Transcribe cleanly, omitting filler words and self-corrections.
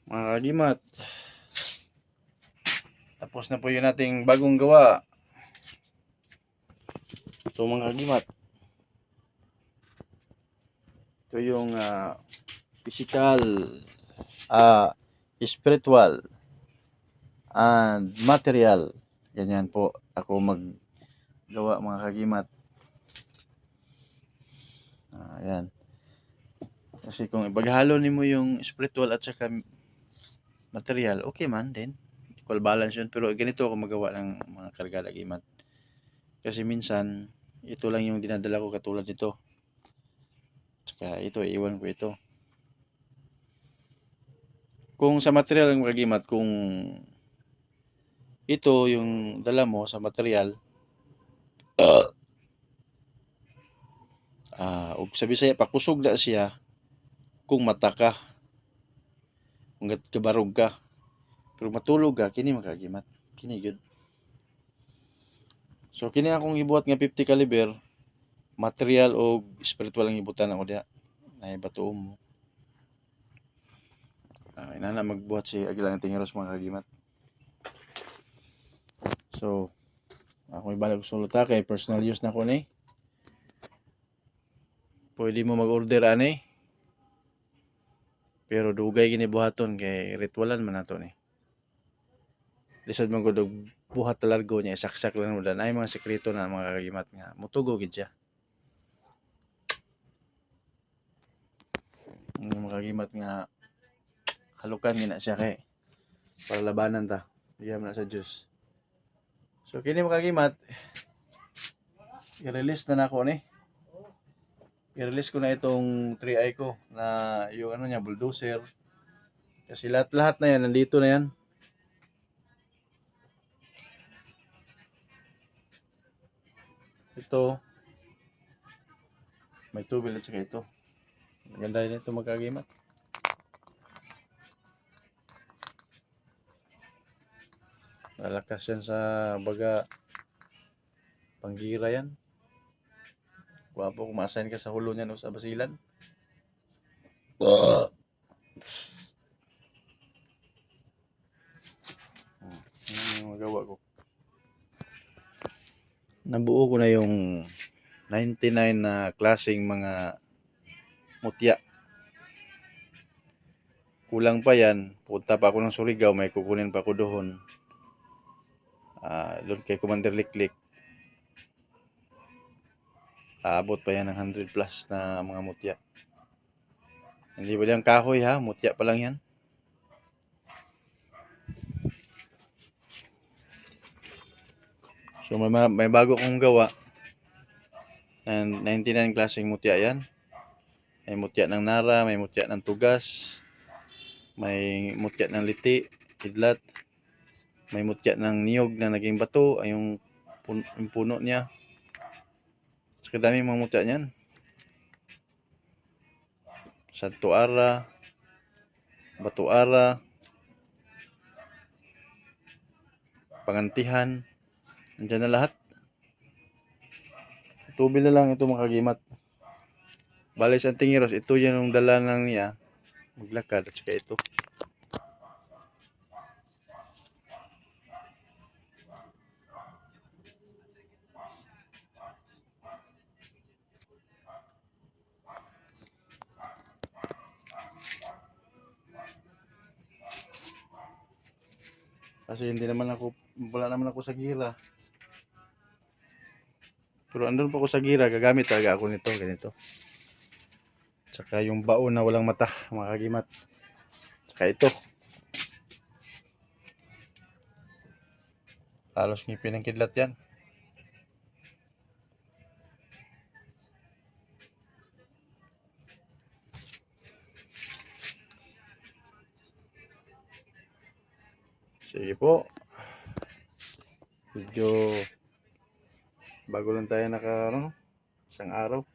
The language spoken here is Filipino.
Mga kagimat, tapos na po yung nating bagong gawa. So mga kagimat, ito yung physical, spiritual, and material. Ganyan po ako maggawa mga kagimat. Ayan. Kasi kung ipaghalo nimo yung spiritual at saka material, okay man din. Equal balance yun. Pero ganito ako magawa ng mga karga kagimat. Kasi minsan, ito lang yung dinadala ko katulad nito. Tsaka ito, iwan ko ito. Kung sa material ang kagimat, kung ito yung dala mo sa material, ug sa Bisaya pakusog na siya kung mata ka, kung kabarog ka. Pero matulog ka, kini makagimat. Kini good. So kini akong ibuhat nga 50 caliber, material o spiritual ang ibutan ako diha. Nay batuom mo. Inana magbuhat si Agilang Tingiros mga kagimat. So, ako ibalag sulot kay personal use na ko ni. Pwede mo mag-order ani. Pero dugay gini buhaton kay ritualan man nato ni. Lisod man gud buhat talargo niya saksak lang mo dan ay mga sekreto na mga kagimat nga mutugo gid siya. Mga kagimat nga halukan gina siya kay para labanan ta. Diyan na sa Dios. So kini mga kagimat i-release na nako ni. I-release ko na itong 3i ko na yung ano niya bulldozer. Kasi lahat na yan nandito na yan. Ito may tubil at saka ito. Maganda rin ito magkagimat. Lalakas yan sa baga panggira yan. Guwapo kung ma-assign ka sa hulo niyan o sa basilan. Ano yung magawa ko? Nabuo ko na yung 99 na klaseng mga mutya. Kulang pa yan. Punta pa ako ng Surigao, may kukunin pa ako doon. Doon kay Commander Liklik. Aabot pa yan ng 100 plus na mga mutya. Hindi ba yung kahoy ha? Mutya pa lang yan. So may bago kong gawa. And 99 klaseng mutya yan. May mutya ng nara, may mutya ng tugas, may mutya ng liti, kidlat, may mutya ng niyog na naging bato, ay yung puno niya. So kadami mga mutya niyan. Santo ara, bato ara, pangantihan, andyan na lahat. Tubil na lang ito mga kagimat. Bali sa Tingiros, ito yan yung dala ng niya maglakad at saka ito. Kasi wala naman ako sa gira. Pero andun pa ako sa gira, gagamit talaga ako nito, ganito. Tsaka yung baon na walang mata, mga kagimat. Tsaka ito. Halos ngipin ng kidlat yan. Sige po. Medyo bago lang tayo isang araw.